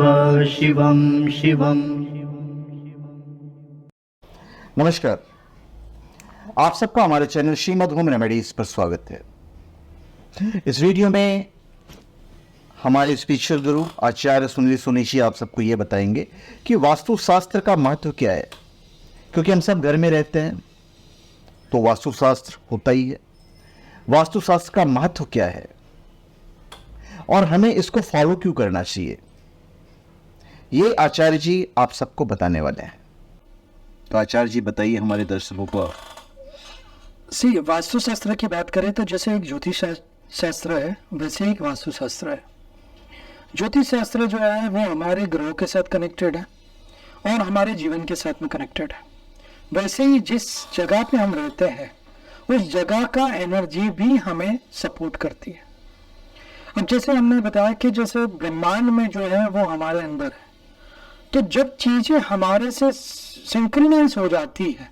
शिवम शिवम। नमस्कार, आप सबका हमारे चैनल श्रीमद् होम रेमेडीज पर स्वागत है। इस वीडियो में हमारे स्पिरिचुअल गुरु आचार्य सुनील सोनीशी आप सबको ये बताएंगे कि वास्तुशास्त्र का महत्व क्या है। क्योंकि हम सब घर में रहते हैं तो वास्तुशास्त्र होता ही है। वास्तुशास्त्र का महत्व क्या है और हमें इसको फॉलो क्यों करना चाहिए, ये आचार्य जी आप सबको बताने वाले हैं। तो आचार्य जी बताइए हमारे दर्शकों को। वास्तुशास्त्र की बात करें तो जैसे एक ज्योतिष शास्त्र है वैसे एक वास्तुशास्त्र है। ज्योतिष शास्त्र जो है वो हमारे ग्रहों के साथ कनेक्टेड है और हमारे जीवन के साथ में कनेक्टेड है। वैसे ही जिस जगह पे हम रहते हैं उस जगह का एनर्जी भी हमें सपोर्ट करती है। अब जैसे हमने बताया कि जैसे ब्रह्मांड में जो है वो हमारे अंदर है, तो जब चीजें हमारे से सिंक्रोनाइज हो जाती है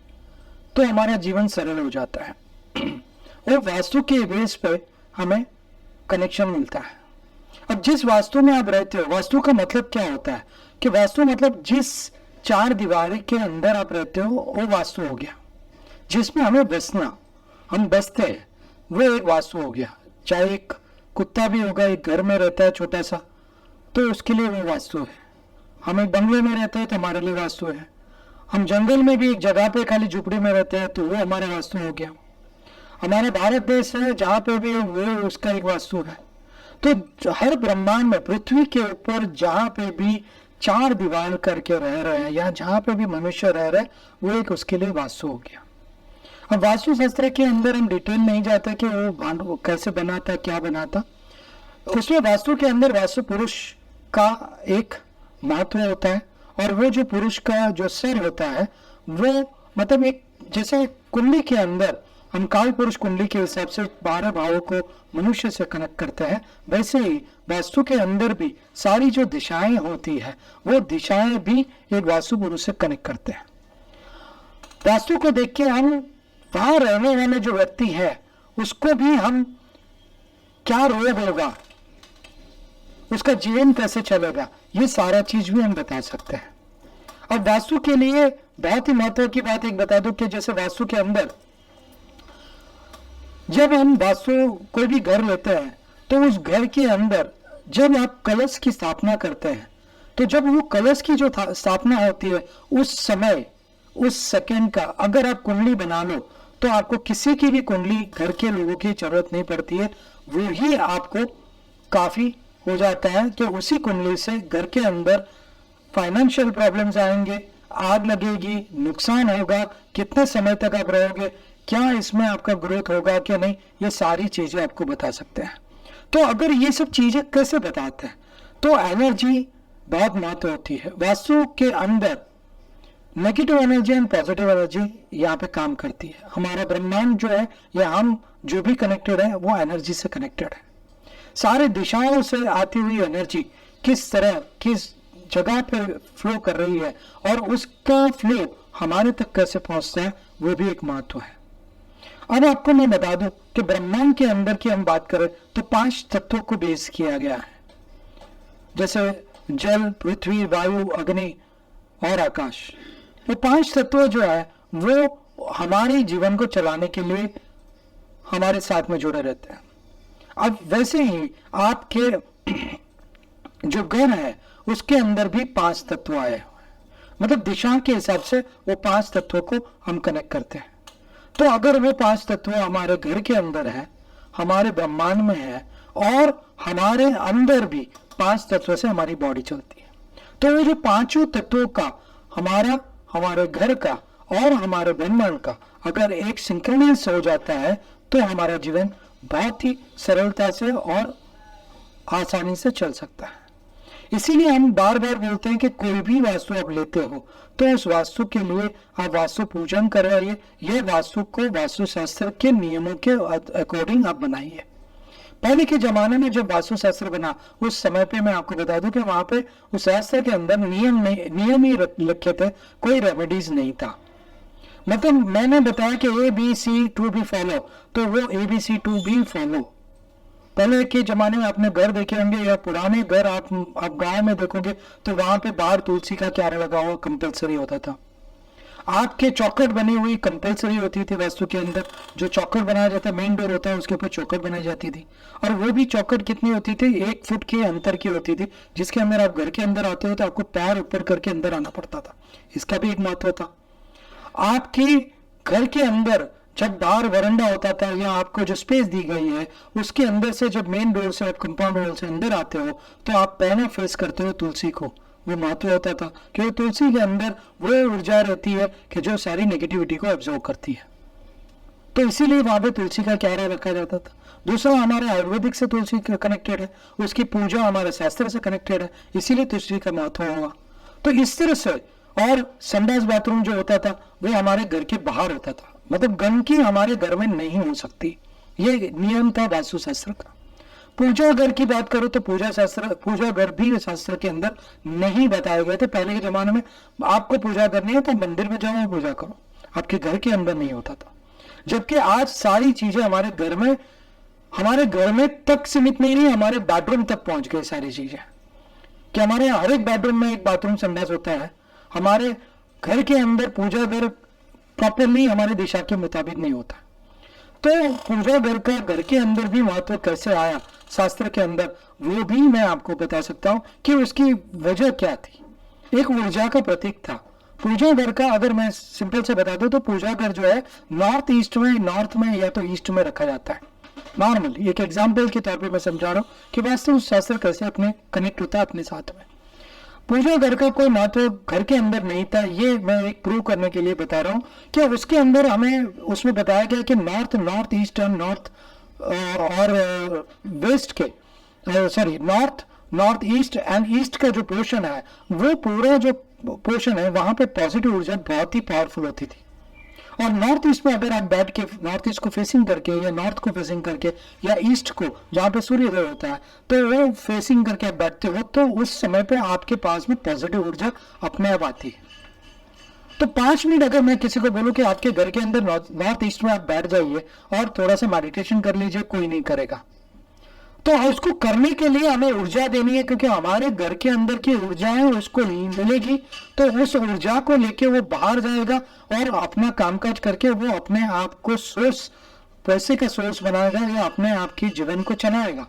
तो हमारा जीवन सरल हो जाता है और वास्तु के बेस पे हमें कनेक्शन मिलता है। अब जिस वास्तु में आप रहते हो, वास्तु का मतलब क्या होता है कि वास्तु मतलब जिस चार दीवारी के अंदर आप रहते हो वो वास्तु हो गया। जिसमें हमें बसना, हम बसते हैं, वो एक वास्तु हो गया। चाहे एक कुत्ता भी होगा, एक घर में रहता है छोटा सा, तो उसके लिए वो वास्तु है। हम एक बंगले में रहते हैं तो हमारे लिए वास्तु है। हम जंगल में भी एक जगह पे खाली झुपड़ी में रहते हैं तो वो हमारा वास्तु हो गया। हमारे भारत देश है जहाँ पे भी वो उसका एक वास्तु है। तो हर ब्रह्मांड में पृथ्वी के ऊपर जहाँ पे भी चार दीवार करके रह रहे हैं या जहाँ पे भी मनुष्य रह रहे हैं वो एक उसके लिए वास्तु हो गया। अब वास्तु शास्त्र के अंदर हम डिटेल नहीं जाते कि वो कैसे बना था, क्या बना था। उसमें वास्तु के अंदर वास्तु पुरुष का एक महत्व होता है और वो जो पुरुष का जो सिर होता है वो मतलब एक जैसे कुंडली के अंदर हम काल पुरुष कुंडली के हिसाब से 12 भावों को मनुष्य से कनेक्ट करते हैं, वैसे ही वास्तु के अंदर भी सारी जो दिशाएं होती है वो दिशाएं भी एक वास्तु पुरुष से कनेक्ट करते हैं। वास्तु को देख के हम वहां रहने वाले जो व्यक्ति है उसको भी हम क्या रोग होगा, उसका जीवन कैसे चलेगा, ये सारा चीज भी हम बता सकते हैं। अब वास्तु के लिए बहुत ही महत्व की बात एक बता दूं कि जैसे वास्तु के अंदर जब हम वास्तु कोई भी घर लेते हैं तो उस घर के अंदर जब आप कलश की स्थापना करते हैं तो जब वो कलश की जो स्थापना होती है उस समय उस सेकंड का अगर आप कुंडली बना लो तो आपको किसी की भी कुंडली घर के लोगों की जरूरत नहीं पड़ती है। वो ही आपको काफी हो जाता है कि उसी कुंडली से घर के अंदर फाइनेंशियल प्रॉब्लम्स आएंगे, आग लगेगी, नुकसान होगा, कितने समय तक आप रहोगे, क्या इसमें आपका ग्रोथ होगा क्या नहीं, ये सारी चीजें आपको बता सकते हैं। तो अगर ये सब चीजें कैसे बताते हैं तो एनर्जी बहुत महत्व होती है। वास्तु के अंदर negative energy and positive energy यहाँ पे काम करती है। हमारा ब्रह्मांड जो है या हम जो भी कनेक्टेड है वो एनर्जी से कनेक्टेड है। सारे दिशाओं से आती हुई एनर्जी किस तरह किस जगह पर फ्लो कर रही है और उसका फ्लो हमारे तक कैसे पहुंचता है वो भी एक महत्व है। अब आपको मैं बता दूं कि ब्रह्मांड के अंदर की हम बात करें तो 5 तत्वों को बेस किया गया है, जैसे जल, पृथ्वी, वायु, अग्नि और आकाश। ये 5 तत्व जो है वो हमारे जीवन को चलाने के लिए हमारे साथ में जुड़े रहते हैं। अब वैसे ही आपके जो घर है उसके अंदर भी 5 तत्व आए हुए, मतलब दिशा के हिसाब से वो 5 तत्वों को हम कनेक्ट करते हैं। तो अगर वो 5 तत्व हमारे घर के अंदर है, हमारे ब्रह्मांड में है और हमारे अंदर भी 5 तत्व से हमारी बॉडी चलती है, तो वो जो 5 तत्वों का हमारे घर का और हमारे ब्रह्मांड का अगर एक सिंक्रोनाइज हो जाता है तो हमारा जीवन बहुत ही सरलता से और आसानी से चल सकता है। इसीलिए हम बार बार बोलते हैं कि कोई भी वास्तु आप लेते हो तो उस वास्तु के लिए आप वास्तु पूजन करवाइए। यह वास्तु को वास्तु शास्त्र के नियमों के अकॉर्डिंग आप बनाइए। पहले के जमाने में जब वास्तु शास्त्र बना उस समय पे मैं आपको बता दूं कि वहां पे उस शास्त्र के अंदर नियम ही लिखे थे, कोई रेमेडीज नहीं था। मतलब मैंने बताया कि ABC टू बी फॉलो, तो वो ABC टू बी फॉलो पहले के जमाने में आपने घर देखे होंगे या पुराने घर आप गांव में देखोगे तो वहां पे बाहर तुलसी का क्यारा लगा हुआ कंपलसरी होता था। आपके चौखट बनी हुई कंपलसरी होती थी वास्तु के अंदर। जो चौखट बनाया जाता है, मेन डोर होता है, उसके ऊपर चौखट बनाई जाती थी। और वो भी चौखट कितनी होती थी, 1 फुट के अंतर की होती थी, जिसके अंदर आप घर के अंदर आते हो तो आपको पैर ऊपर करके अंदर आना पड़ता था। इसका भी एक महत्व था। आपके घर के अंदर जब बाहर वरंडा होता था या आपको जो स्पेस दी गई है उसके अंदर से जब मेन डोर से आप कंपाउंड डोर से अंदर आते हो तो आप पहले फेस करते हो तुलसी को। वो महत्व होता था क्योंकि तुलसी के अंदर वो ऊर्जा रहती है कि जो सारी नेगेटिविटी को एब्जॉर्ब करती है, तो इसीलिए वहां पे तुलसी का क्यारा रखा जाता था। दूसरा, हमारे आयुर्वेदिक से तुलसी कनेक्टेड है, उसकी पूजा हमारे शास्त्र से कनेक्टेड है, इसीलिए तुलसी का महत्व होगा। तो इस तरह से, और संडास बाथरूम जो होता था वो हमारे घर के बाहर होता था, मतलब गंदगी हमारे घर में नहीं हो सकती, ये नियम था वास्तु शास्त्र का। पूजा घर की बात करो तो पूजा घर भी शास्त्र के अंदर नहीं बताए गए थे। पहले के जमाने में आपको पूजा करनी है तो मंदिर में जाओ पूजा करो, आपके घर के अंदर नहीं होता था। जबकि आज सारी चीजें हमारे घर में तक सीमित नहीं है, हमारे बेडरूम तक पहुंच गए सारी चीजें, कि हमारे हर एक बेडरूम में एक बाथरूम संडास होता है। हमारे घर के अंदर पूजा घर प्रॉपरली हमारे दिशा के मुताबिक नहीं होता। तो पूजा घर का घर के अंदर भी महत्व कैसे आया शास्त्र के अंदर, वो भी मैं आपको बता सकता हूं कि उसकी वजह क्या थी। एक ऊर्जा का प्रतीक था पूजा घर का। अगर मैं सिंपल से बता दूं तो पूजा घर जो है नॉर्थ में या तो ईस्ट में रखा जाता है। नॉर्मली एक एग्जाम्पल के तौर पे मैं समझा रहा हूँ कि वास्तव शास्त्र कैसे अपने कनेक्ट होता है अपने साथ में। पूजा घर का कोई महत्व घर के अंदर नहीं था, ये मैं एक प्रूव करने के लिए बता रहा हूँ कि उसके अंदर हमें उसमें बताया गया कि नॉर्थ ईस्ट और वेस्ट के नॉर्थ ईस्ट एंड ईस्ट का जो पोर्शन है, वो पूरा जो पोर्शन है वहां पे पॉजिटिव ऊर्जा बहुत ही पावरफुल होती थी। और नॉर्थ ईस्ट में अगर आप बैठ के नॉर्थ ईस्ट को फेसिंग करके या नॉर्थ को फेसिंग करके या ईस्ट को जहाँ पे सूर्योदय होता है तो वो फेसिंग करके आप बैठते हो तो उस समय पे आपके पास में पॉजिटिव ऊर्जा अपने आप आती है। तो 5 मिनट अगर मैं किसी को बोलूं कि आपके घर के अंदर नॉर्थ ईस्ट में आप बैठ जाइए और थोड़ा सा मेडिटेशन कर लीजिए, कोई नहीं करेगा। तो उसको करने के लिए हमें ऊर्जा देनी है, क्योंकि हमारे घर के अंदर की ऊर्जा है उसको मिलेगी तो उस ऊर्जा को लेके वो बाहर जाएगा और अपना कामकाज करके वो अपने आप को पैसे का सोर्स बनाएगा या अपने आप की जीवन को चलाएगा।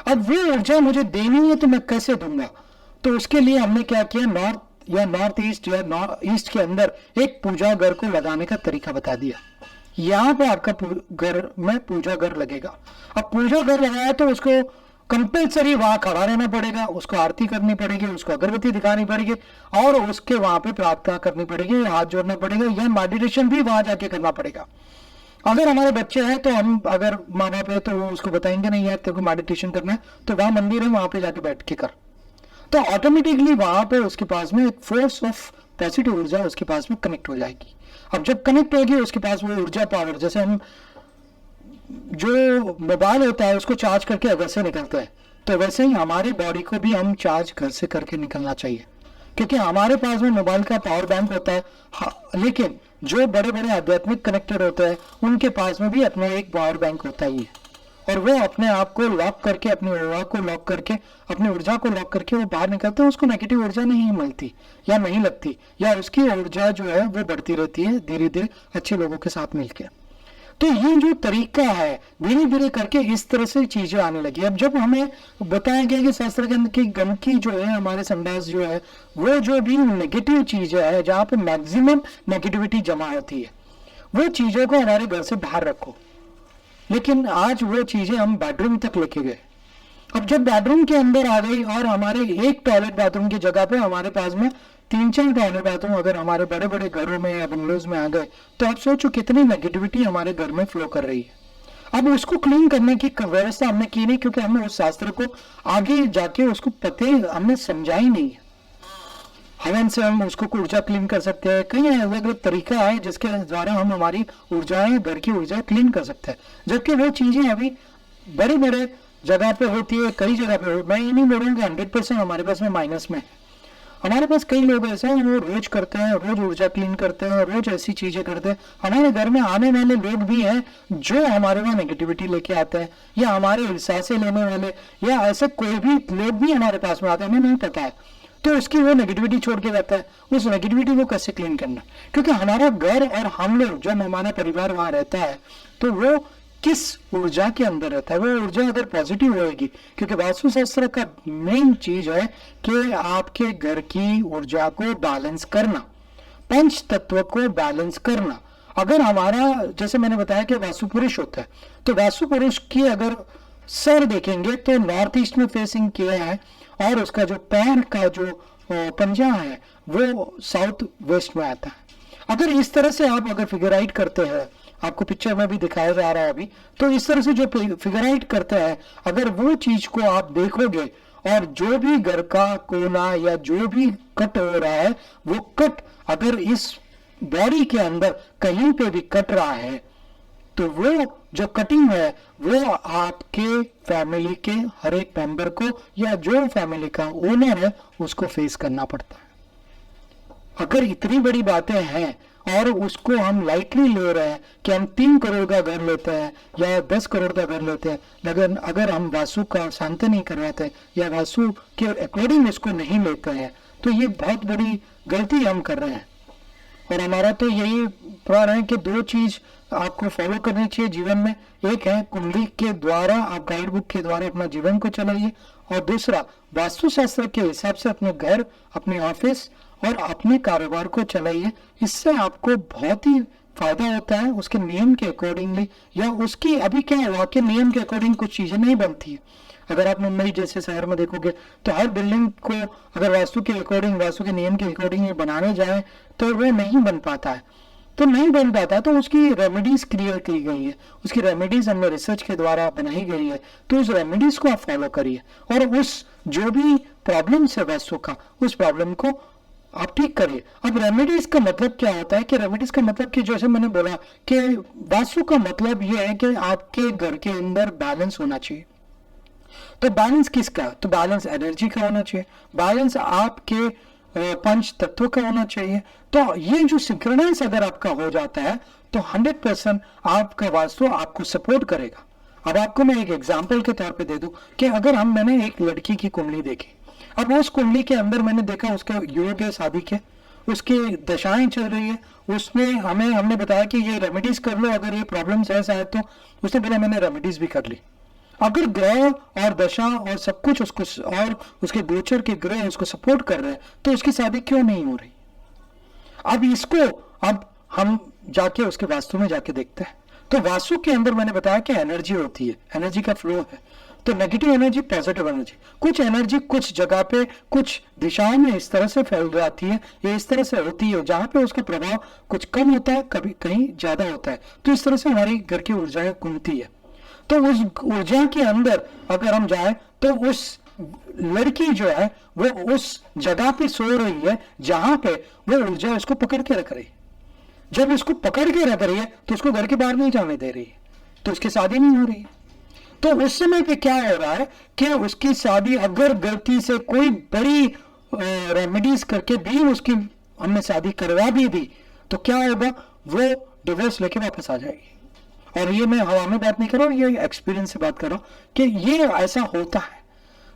अब वो ऊर्जा मुझे देनी है तो मैं कैसे दूंगा? तो उसके लिए हमने क्या किया, नॉर्थ ईस्ट के अंदर एक पूजा घर को लगाने का तरीका बता दिया। यहाँ पे आपका घर में पूजा घर लगेगा। अब पूजा घर लगाया तो उसको कंपल्सरी वहां खड़ा रहना पड़ेगा, उसको आरती करनी पड़ेगी, उसको अगरबत्ती दिखानी पड़ेगी और उसके वहां पे प्रार्थना करनी पड़ेगी, हाथ जोड़ना पड़ेगा या मेडिटेशन भी वहां जाके करना पड़ेगा। अगर हमारे बच्चे हैं तो हम अगर माँ बाप है तो वो उसको बताएंगे नहीं यार तेरे को मेडिटेशन करना है, तो वहां मंदिर है वहां पे जाके बैठ के कर, तो ऑटोमेटिकली वहां पे उसके पास में एक फोर्स ऑफ पॉजिटिव ऊर्जा उसके पास में कनेक्ट हो जाएगी। अब जब कनेक्ट होगी उसके पास वो ऊर्जा पावर, जैसे हम जो मोबाइल होता है उसको चार्ज करके घर से निकलते हैं, तो वैसे ही हमारी बॉडी को भी हम चार्ज घर से करके निकलना चाहिए, क्योंकि हमारे पास में मोबाइल का पावर बैंक होता है। लेकिन जो बड़े बड़े आध्यात्मिक कनेक्टेड होते हैं उनके पास में भी अपना एक पावर बैंक होता ही है, और वो अपने आप को लॉक करके अपनी ऊर्जा को लॉक करके अपनी ऊर्जा को लॉक करके वो बाहर निकलते हैं। उसको नेगेटिव ऊर्जा नहीं मिलती या नहीं लगती, या उसकी ऊर्जा जो है वो बढ़ती रहती है धीरे धीरे अच्छे लोगों के साथ मिलकर। तो ये जो तरीका है धीरे धीरे करके इस तरह से चीजें आने लगी। अब जब हमें बताया गया कि शास्त्र के अंदर की गंदगी जो है हमारे संडास जो है वो जो भी नेगेटिव चीज है जहाँ पे मैक्सिमम नेगेटिविटी जमा होती है, वो चीजों को हमारे घर से बाहर रखो। लेकिन आज वो चीजें हम बेडरूम तक लेके गए। अब जब बेडरूम के अंदर आ गई और हमारे एक टॉयलेट बाथरूम की जगह पे हमारे पास में 3-4 टॉयलेट बाथरूम अगर हमारे बड़े बड़े घरों में या बंगलोज में आ गए, तो आप सोचो कितनी नेगेटिविटी हमारे घर में फ्लो कर रही है। अब उसको क्लीन करने की व्यवस्था हमने की नहीं, क्योंकि हमने उस शास्त्र को आगे जाके उसको पते हमने समझा ही नहीं है। हवन से हम उसको ऊर्जा क्लीन कर सकते हैं, कई अलग अलग तरीका है जिसके द्वारा हम हमारी ऊर्जाएं घर की ऊर्जा क्लीन कर सकते हैं, जबकि वो चीजें अभी बड़े बड़े जगह पे होती है, कई जगह पे। मैं ये नहीं बोल रहा हूँ कि 100% हमारे पास में माइनस में, हमारे पास कई लोग ऐसे हैं वो रोज करते हैं, रोज ऊर्जा क्लीन करते हैं, रोज ऐसी चीजें करते हैं। हमारे घर में आने वाले लोग भी हैं जो हमारे वहाँ नेगेटिविटी लेके आते हैं, या हमारे हिसासे लेने वाले, या ऐसे कोई भी लोग भी हमारे पास में आते हैं, हमें नहीं पता है, तो उसकी वो नेगेटिविटी छोड़ के जाता है। उस नेगेटिविटी को कैसे क्लीन करना, क्योंकि हमारा घर और हम लोग जब हमारा परिवार वहाँ रहता है तो वो किस ऊर्जा के अंदर रहता है, वो ऊर्जा अगर पॉजिटिव होगी, क्योंकि वास्तुशास्त्र का मेन चीज है कि आपके घर की ऊर्जा को बैलेंस करना, पंच तत्व को बैलेंस करना। अगर हमारा, जैसे मैंने बताया कि वास्तु पुरुष होता है, तो वास्तु पुरुष की अगर सर देखेंगे तो नॉर्थ ईस्ट में फेसिंग किया है, और उसका जो पैर का जो पंजा है वो साउथ वेस्ट में आता है। अगर इस तरह से आप अगर फिगराइट करते हैं, आपको पिक्चर में भी दिखाया जा रहा है अभी, तो इस तरह से जो फिगराइट करता है, अगर वो चीज को आप देखोगे, और जो भी घर का कोना या जो भी कट हो रहा है, वो कट अगर इस बॉडी के अंदर कहीं पे भी कट रहा है, तो वो जो कटिंग है वो आपके फैमिली के हर एक मेंबर को, या जो फैमिली का ओनर है उसको फेस करना पड़ता है। अगर इतनी बड़ी बातें हैं और उसको हम लाइटली ले रहे हैं कि हम 3 करोड़ का घर लेते हैं या 10 करोड़ का घर लेते हैं, लेकिन अगर हम वास्तु का शांति नहीं करवाते या वास्तु के अकॉर्डिंग इसको नहीं लेते हैं, तो ये बहुत बड़ी गलती हम कर रहे हैं। और हमारा तो यही प्रण है कि 2 चीज आपको फॉलो करनी चाहिए जीवन में। एक है कुंडली के द्वारा, आप गाइड बुक के द्वारा अपना जीवन को चलाइए, और दूसरा वास्तुशास्त्र के हिसाब से अपने घर, अपने ऑफिस और अपने कारोबार को चलाइए। इससे आपको बहुत ही फायदा होता है, उसके नियम के अकॉर्डिंगली, या उसकी अभी क्या है, वहाँ के नियम के अकॉर्डिंग कुछ चीजें नहीं बनती है। अगर आप मुंबई जैसे शहर में देखोगे तो हर बिल्डिंग को अगर वास्तु के अकॉर्डिंग, वास्तु के नियम के अकॉर्डिंग बनाने जाए तो वो नहीं बन पाता है। तो नहीं बन पाता, तो उसकी रेमेडीज क्रिएट की गई है, उसकी रेमेडीज हमने रिसर्च के द्वारा बनाई गई है। तो उस रेमेडीज को आप फॉलो करिए, और उस जो भी प्रॉब्लम्स है वास्तु का, उस प्रॉब्लम को आप ठीक करिए। अब रेमेडीज का मतलब क्या होता है, कि रेमेडीज का मतलब कि जैसे मैंने बोला कि वास्तु का मतलब ये है कि आपके घर के अंदर बैलेंस होना चाहिए। तो बैलेंस किसका, तो बैलेंस एनर्जी का होना चाहिए, बैलेंस आपके पंच तत्व का होना चाहिए। तो ये जो सिंक्रोनाइज अगर आपका हो जाता है तो 100% आपका वास्तु आपको सपोर्ट करेगा। अब आपको मैं एक एग्जांपल के तौर पे दे दूं कि अगर मैंने एक लड़की की कुंडली देखी, अब उस कुंडली के अंदर मैंने देखा उसके योग है शादी के, उसकी दशाएं चल रही है, उसमें हमने बताया कि ये रेमेडीज कर लो, अगर ये प्रॉब्लम्स है शायद, तो उसने पहले मैंने रेमेडीज भी कर ली। अगर ग्रह और दशा और सब कुछ उसको, और उसके गोचर के ग्रह उसको सपोर्ट कर रहे हैं, तो उसकी शादी क्यों नहीं हो रही। अब इसको हम जाके उसके वास्तु में जाके देखते हैं। तो वास्तु के अंदर मैंने बताया कि एनर्जी होती है, एनर्जी का फ्लो है। तो नेगेटिव एनर्जी, पॉजिटिव एनर्जी, कुछ एनर्जी कुछ जगह पे कुछ दिशाओं में इस तरह से फैल जाती है, या इस तरह से होती है जहां पे उसका प्रभाव कुछ कम होता है, कभी कहीं ज्यादा होता है। तो इस तरह से हमारी घर की ऊर्जा घूमती है। तो उस ऊर्जा के अंदर अगर हम जाए तो उस लड़की जो है वो उस जगह पे सो रही है जहां पे वो ऊर्जा उसको पकड़ के रख रही है। जब इसको पकड़ के रख रही है तो उसको घर के बाहर नहीं जाने दे रही है, तो उसकी शादी नहीं हो रही है। तो उस समय पे क्या हो रहा है कि उसकी शादी अगर गलती से कोई बड़ी रेमेडीज करके भी उसकी हमने शादी करवा भी दी, तो क्या होगा, वो डिवोर्स लेके वापस आ जाएगी। और ये मैं हवा में बात नहीं कर रहा हूँ, ये एक्सपीरियंस से बात कर रहा हूँ कि ये ऐसा होता है।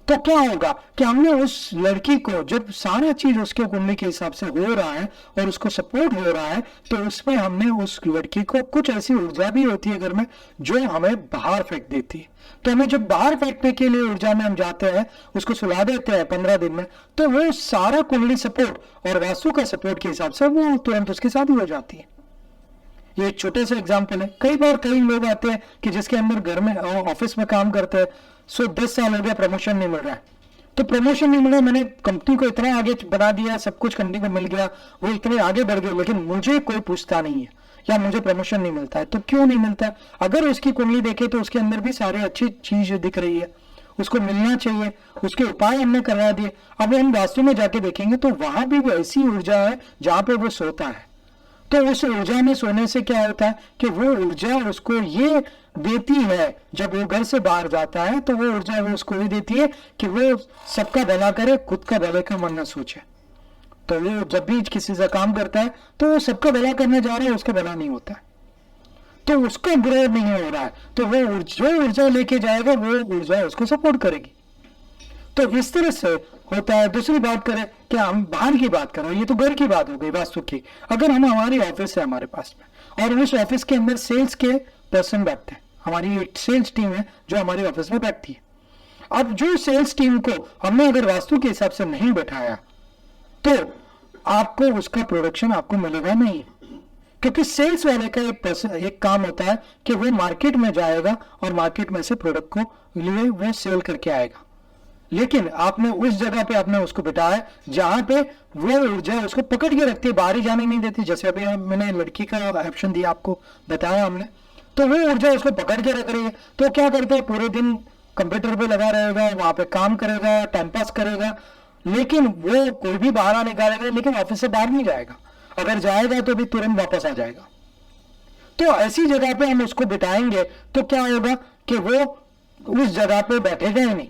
तो क्या होगा कि हमने उस लड़की को, जब सारा चीज उसके कुंडली के हिसाब से हो रहा है और उसको सपोर्ट हो रहा है, तो उसमें हमने उस लड़की को, कुछ ऐसी ऊर्जा भी होती है घर में जो हमें बाहर फेंक देती है। तो हमें जब बाहर फेंकने के लिए ऊर्जा में हम जाते हैं, उसको सुला देते हैं 15 दिन में, तो वो सारा कुंडली सपोर्ट और वास्तु का सपोर्ट के हिसाब से वो तुरंत उसकी शादी हो जाती है। ये एक छोटे से एग्जाम्पल है। कई बार कई लोग आते हैं कि जिसके अंदर घर में ऑफिस में काम करते हैं, 10 साल हो गया, प्रमोशन नहीं मिल रहा है। तो प्रमोशन नहीं मिल रहा, मैंने कंपनी को इतना आगे बढ़ा दिया, सब कुछ कंपनी को मिल गया, वो इतने आगे बढ़ गए, लेकिन मुझे कोई पूछता नहीं है या मुझे प्रमोशन नहीं मिलता है। तो क्यों नहीं मिलता है? अगर उसकी कुंडली देखे तो उसके अंदर भी सारे अच्छी चीज दिख रही है, उसको मिलना चाहिए, उसके उपाय हमने करवा दिए। अब हम वास्तु में जाके देखेंगे तो वहां भी वो ऐसी ऊर्जा है जहां पे वो सोता है। तो उस ऊर्जा में सोने से क्या होता है कि वो ऊर्जा उसको ये देती है, जब वो घर से बाहर जाता है तो वो ऊर्जा वो उसको ये देती है कि वो सबका भला करे, खुद का भले का मन न सोचे। तो वो जब भी किसी से काम करता है तो वो सबका भला करने जा रहा है, उसका भला नहीं होता है, तो उसका ग्रो नहीं हो रहा है, तो वो जो ऊर्जा लेके जाएगा वो ऊर्जा उसको सपोर्ट करेगी। तो इस तरह से होता है। दूसरी बात करें कि हम बाहर की बात करें, ये तो घर की बात हो गई वास्तु की। अगर हम हमारी ऑफिस है हमारे पास में और उस ऑफिस के अंदर सेल्स के पर्सन बैठते हैं, हमारी एक सेल्स टीम है जो हमारे ऑफिस में बैठती है। अब जो सेल्स टीम को हमने अगर वास्तु के हिसाब से नहीं बैठाया तो आपको उसका प्रोडक्शन आपको मिलेगा नहीं, क्योंकि सेल्स वाले का एक काम होता है कि वो मार्केट में जाएगा और मार्केट में से प्रोडक्ट को लिए वो सेल करके आएगा। लेकिन आपने उस जगह पे आपने उसको बिठाया जहां पे वो ऊर्जा उसको पकड़ के रखती है, बाहर ही जाने नहीं देती। जैसे अभी मैंने लड़की का ऑप्शन दिया, आपको बताया हमने, तो वो ऊर्जा उसको पकड़ के रख रही है। तो क्या करते हैं, पूरे दिन कंप्यूटर पे लगा रहेगा, वहां पे काम करेगा, टाइम पास करेगा, लेकिन वो कोई भी बाहर निकालेगा, लेकिन ऑफिस से बाहर नहीं जाएगा। अगर जाएगा तो भी तुरंत वापस आ जाएगा। तो ऐसी जगह पे हम उसको बिठाएंगे तो क्या होगा कि वो उस जगह पे बैठेगा ही नहीं।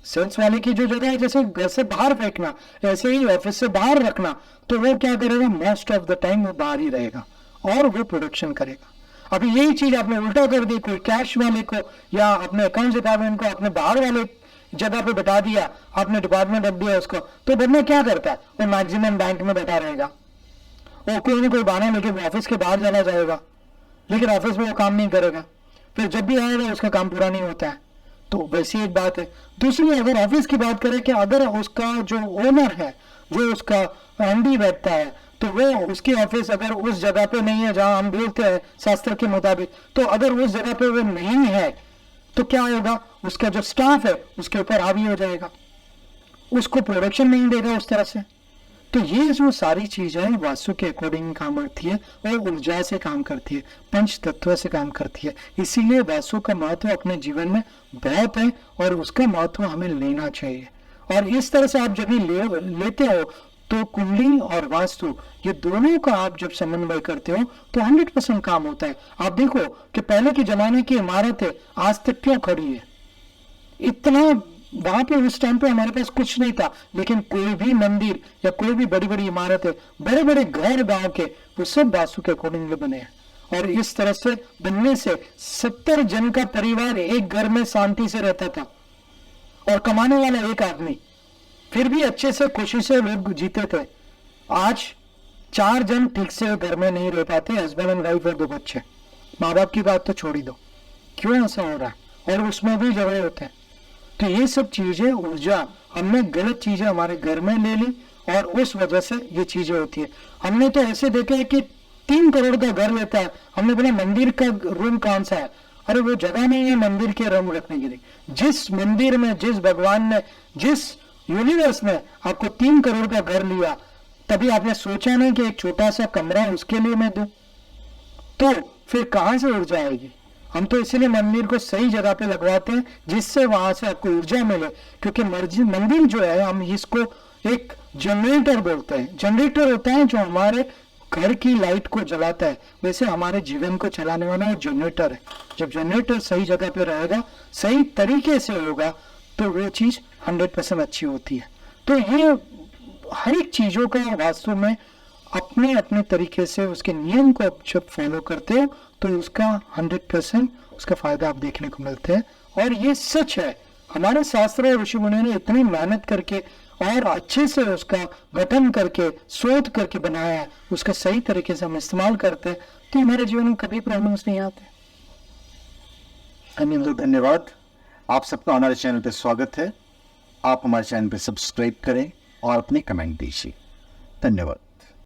सेल्स वाले की जो जगह है, जैसे घर से बाहर फेंकना, ऐसे ही ऑफिस से बाहर रखना, तो वो क्या करेगा, मोस्ट ऑफ द टाइम वो बाहर ही रहेगा और वो प्रोडक्शन करेगा। अभी यही चीज आपने उल्टा कर दी, कोई कैश वाले को या अपने अकाउंट डिपार्टमेंट को अपने बाहर वाले जगह पे बैठा दिया, आपने डिपार्टमेंट रख दिया उसको, तो बंदा क्या करता है, वो मैक्सिमम बैंक में बैठा रहेगा, वो कोई ना कोई बहाना लेके ऑफिस के बाहर चला जाएगा, लेकिन ऑफिस में वो काम नहीं करेगा, फिर जब भी आएगा उसका काम पूरा नहीं होता है। तो वैसी एक बात है। दूसरी, अगर ऑफिस की बात करें कि अगर उसका जो ओनर है, जो उसका एमडी बैठता है, तो वो उसकी ऑफिस अगर उस जगह पे नहीं है जहां हम बोलते हैं शास्त्र के मुताबिक, तो अगर उस जगह पे वो नहीं है तो क्या होगा, उसका जो स्टाफ है उसके ऊपर हावी हो जाएगा, उसको प्रोडक्शन नहीं देगा उस तरह से। तो ये जो सारी चीजें वास्तु के अकॉर्डिंग काम करती है और ऊर्जा से काम करती है, पंच तत्व से काम करती है। इसीलिए वास्तु का महत्व अपने जीवन में बहुत है और उसका महत्व हमें लेना चाहिए। और इस तरह से आप जब भी लेते हो तो कुंडली और वास्तु ये दोनों का आप जब समन्वय करते हो तो 100% काम होता है। आप देखो कि पहले के जमाने की इमारतें आज तक क्यों खड़ी है, इतना वहां पे उस टाइम पे हमारे पास कुछ नहीं था, लेकिन कोई भी मंदिर या कोई भी बड़ी बड़ी इमारतें, बड़े बड़े घर गांव के, वो सब वास्तु के अकॉर्डिंग बने हैं। और इस तरह से बनने से 70 जन का परिवार एक घर में शांति से रहता था और कमाने वाला एक आदमी, फिर भी अच्छे से खुशी से लोग जीते थे। आज 4 जन ठीक से घर में नहीं रह पाते, हस्बैंड एंड वाइफ और 2 बच्चे। माँ बाप की बात तो छोड़ ही दो, क्यों ऐसा हो रहा है, और उसमें भी झगड़े होते हैं। तो ये सब चीजें, ऊर्जा, हमने गलत चीजें हमारे घर में ले ली और उस वजह से ये चीजें होती है। हमने तो ऐसे देखा है कि 3 करोड़ का घर लेता है, हमने बोला मंदिर का रूम कौन सा है, अरे वो जगह नहीं है मंदिर के रूम रखने के लिए। जिस मंदिर में, जिस भगवान ने, जिस यूनिवर्स ने आपको 3 करोड़ का घर लिया, तभी आपने सोचा नहीं कि एक छोटा सा कमरा उसके लिए मैं दूं, तो फिर कहां से ऊर्जा आएगी। हम तो इसीलिए मंदिर को सही जगह पे लगवाते हैं जिससे वहां से आपको ऊर्जा मिले, क्योंकि मंदिर जो है, हम इसको एक जनरेटर बोलते हैं। जनरेटर होता है जो हमारे घर की लाइट को जलाता है, वैसे हमारे जीवन को चलाने वाला जनरेटर है। जब जनरेटर सही जगह पे रहेगा, सही तरीके से होगा, तो वो चीज 100% अच्छी होती है। तो ये हर एक चीजों का वास्तव में अपने अपने तरीके से उसके नियम को जब फॉलो करते हो तो उसका 100% उसका फायदा आप देखने को मिलते हैं। और ये सच है, हमारे शास्त्र ऋषि मुनि ने इतनी मेहनत करके और अच्छे से उसका गठन करके, शोध करके बनाया है, उसका सही तरीके से हम इस्तेमाल करते हैं तो हमारे जीवन में कभी प्रॉब्लम्स नहीं आते। अनिल, धन्यवाद। आप सबका हमारे चैनल पे स्वागत है। आप हमारे चैनल पे सब्सक्राइब करें और अपने कमेंट दीजिए। धन्यवाद।